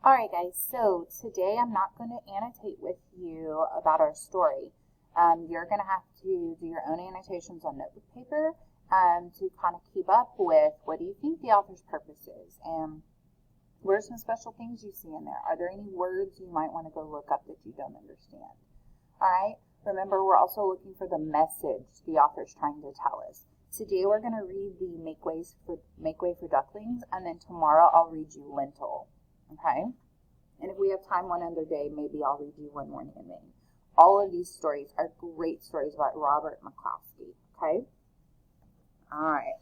Alright guys, so today I'm not going to annotate with you about our story. You're going to have to do your own annotations on notebook paper to kind of keep up with what do you think the author's purpose is and what are some special things you see in there. Are there any words you might want to go look up that you don't understand? Alright, remember we're also looking for the message the author's trying to tell us. Today we're going to read the Make Way for Ducklings, and then tomorrow I'll read you Lentil. Okay? And if we have time one other day, maybe I'll read you One Morning in Maine. All of these stories are great stories about Robert McCloskey. Okay? All right.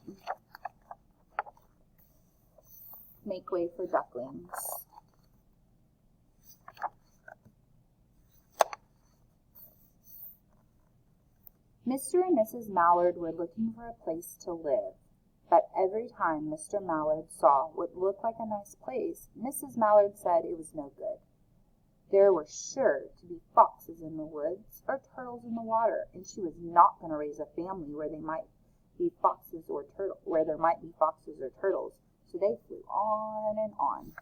Make Way for Ducklings. Mr. and Mrs. Mallard were looking for a place to live. But every time Mr. Mallard saw what looked like a nice place, Mrs. Mallard said it was no good. There were sure to be foxes in the woods or turtles in the water, and she was not going to raise a family where there might be foxes or turtles. So they flew on and on.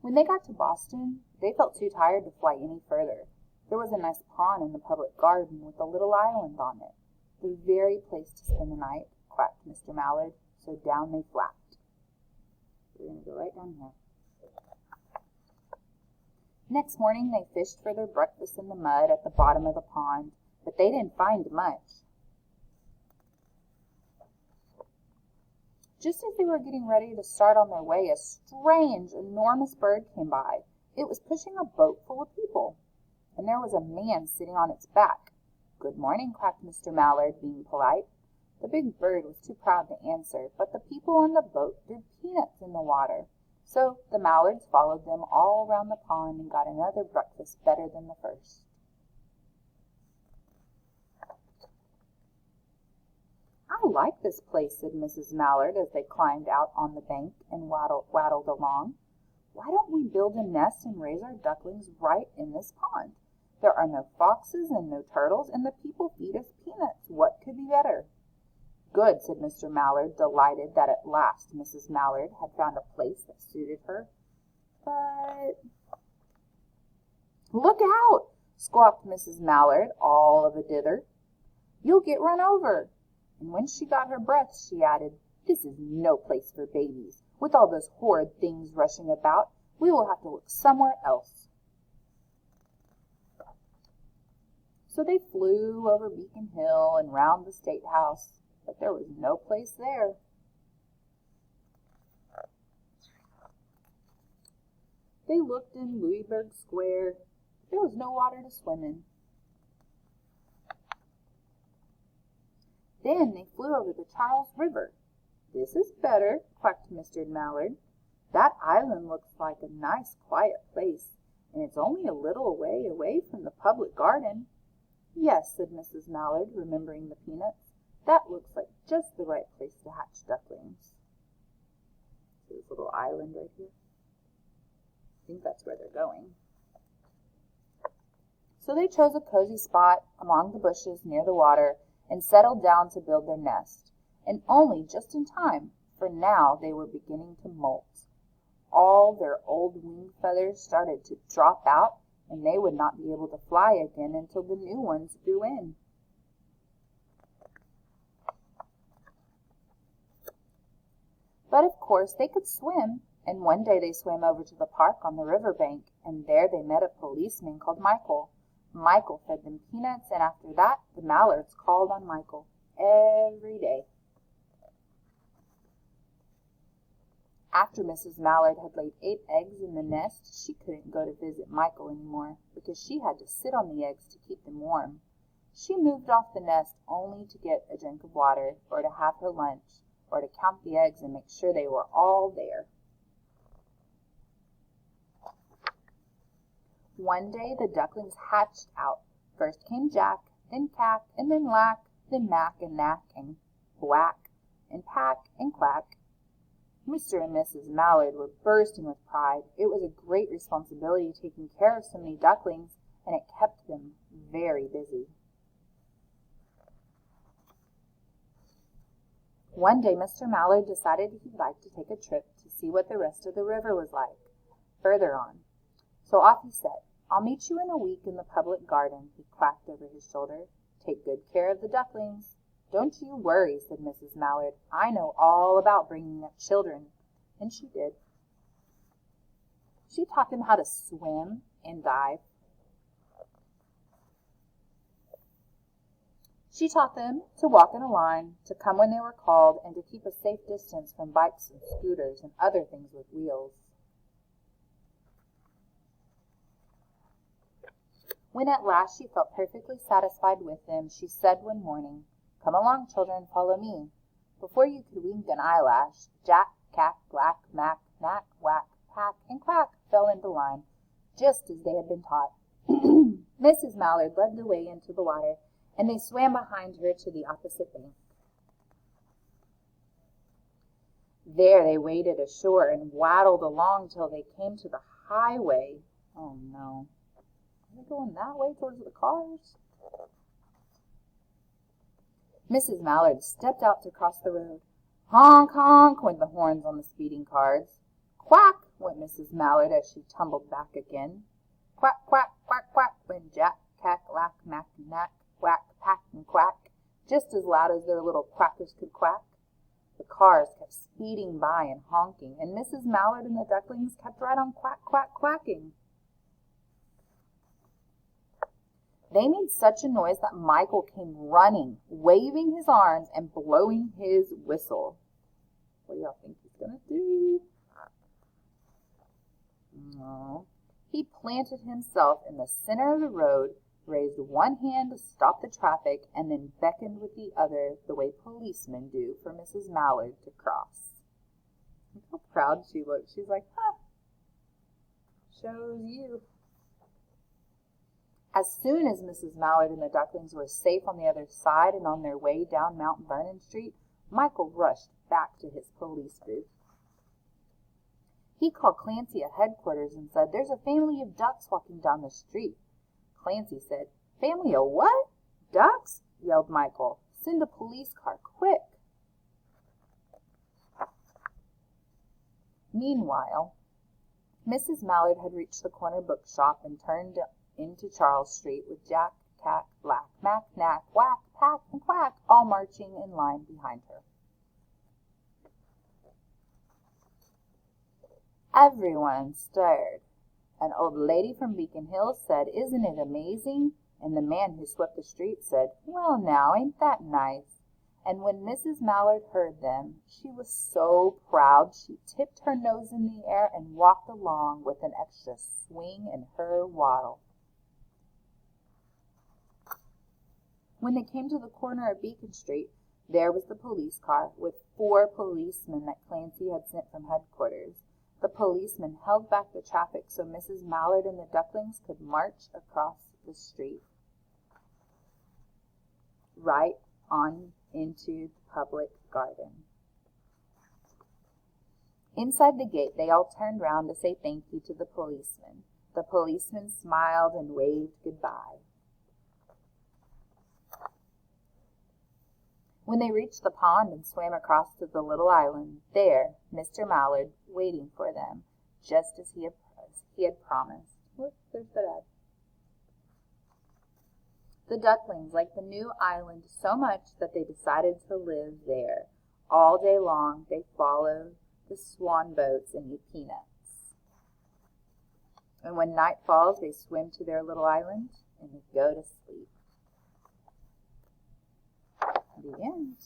When they got to Boston, they felt too tired to fly any further. There was a nice pond in the public garden with a little island on it. The very place to spend the night, quacked Mr. Mallard, so down they flapped. We're going to go right down here. Next morning they fished for their breakfast in the mud at the bottom of the pond, but they didn't find much. Just as they were getting ready to start on their way, a strange, enormous bird came by. It was pushing a boat full of people, and there was a man sitting on its back. "Good morning," quacked Mr. Mallard, being polite. The big bird was too proud to answer, but the people on the boat threw peanuts in the water. So the Mallards followed them all around the pond and got another breakfast better than the first. "I like this place," said Mrs. Mallard as they climbed out on the bank and waddled along. "Why don't we build a nest and raise our ducklings right in this pond? There are no foxes and no turtles, and the people feed us peanuts. What could be better?" "Good," said Mr. Mallard, delighted that at last Mrs. Mallard had found a place that suited her. But "Look out!" squawked Mrs. Mallard, all of a dither. "You'll get run over." And when she got her breath, she added, "This is no place for babies. With all those horrid things rushing about, we will have to look somewhere else." So they flew over Beacon Hill and round the State House, but there was no place there. They looked in Louisburg Square. There was no water to swim in. Then they flew over the Charles River. "This is better," quacked Mr. Mallard. "That island looks like a nice, quiet place, and it's only a little way away from the public garden." "Yes," said Mrs. Mallard, remembering the peanuts. "That looks like just the right place to hatch ducklings." See this little island right here? I think that's where they're going. So they chose a cozy spot among the bushes near the water and settled down to build their nest. And only just in time, for now they were beginning to molt. All their old wing feathers started to drop out, and they would not be able to fly again until the new ones grew in. But of course they could swim, and one day they swam over to the park on the river bank, and there they met a policeman called Michael. Michael fed them peanuts, and after that the Mallards called on Michael every day. After Mrs. Mallard had laid 8 eggs in the nest, she couldn't go to visit Michael any more, because she had to sit on the eggs to keep them warm. She moved off the nest only to get a drink of water, or to have her lunch, or to count the eggs and make sure they were all there. One day the ducklings hatched out. First came Jack, then Cack, and then Lack, then Mack and Knack, and Whack, and Pack, and Quack. Mr. and Mrs. Mallard were bursting with pride. It was a great responsibility taking care of so many ducklings, and it kept them very busy. One day Mr. Mallard decided he'd like to take a trip to see what the rest of the river was like, further on. So off he set. "I'll meet you in a week in the public garden," he quacked over his shoulder. "Take good care of the ducklings." "Don't you worry," said Mrs. Mallard. "I know all about bringing up children." And she did. She taught them how to swim and dive. She taught them to walk in a line, to come when they were called, and to keep a safe distance from bikes and scooters and other things with wheels. When at last she felt perfectly satisfied with them, she said one morning, "Come along, children, follow me." Before you could wink an eyelash, Jack, Cack, Black, Mack, Knack, Whack, Pack, and Quack fell into line, just as they had been taught. Mrs. Mallard led the way into the water, and they swam behind her to the opposite bank. There they waded ashore and waddled along till they came to the highway. Oh, no. Are they going that way towards the cars? Mrs. Mallard stepped out to cross the road. Honk, honk, went the horns on the speeding cars. Quack, went Mrs. Mallard as she tumbled back again. Quack, quack, quack, quack, went Jack, Cack, Lack, Mack, Knack, Whack, Pack, and Quack, just as loud as their little quackers could quack. The cars kept speeding by and honking, and Mrs. Mallard and the ducklings kept right on quack, quack, quacking. They made such a noise that Michael came running, waving his arms and blowing his whistle. What do y'all think he's going to do? No. He planted himself in the center of the road, raised one hand to stop the traffic, and then beckoned with the other the way policemen do for Mrs. Mallard to cross. Look how proud she looked. She's like, shows you. As soon as Mrs. Mallard and the ducklings were safe on the other side and on their way down Mount Vernon Street, Michael rushed back to his police booth. He called Clancy at headquarters and said, "There's a family of ducks walking down the street." Clancy said, "Family of what? Ducks?" yelled Michael. "Send a police car, quick." Meanwhile, Mrs. Mallard had reached the corner bookshop and turned into Charles Street with Jack, Cack, Black, Mack, Knack, Whack, Pack, and Quack all marching in line behind her. Everyone stared. An old lady from Beacon Hill said, "Isn't it amazing?" And the man who swept the street said, "Well, now, ain't that nice?" And when Mrs. Mallard heard them, she was so proud she tipped her nose in the air and walked along with an extra swing in her waddle. When they came to the corner of Beacon Street, there was the police car with 4 policemen that Clancy had sent from headquarters. The policemen held back the traffic so Mrs. Mallard and the ducklings could march across the street, right on into the public garden. Inside the gate, they all turned round to say thank you to the policemen. The policemen smiled and waved goodbye. When they reached the pond and swam across to the little island, there, Mr. Mallard, waiting for them, just as he had promised. Look, there's the dad. The ducklings liked the new island so much that they decided to live there. All day long, they followed the swan boats and eat peanuts. And when night falls, they swim to their little island and they go to sleep. The end.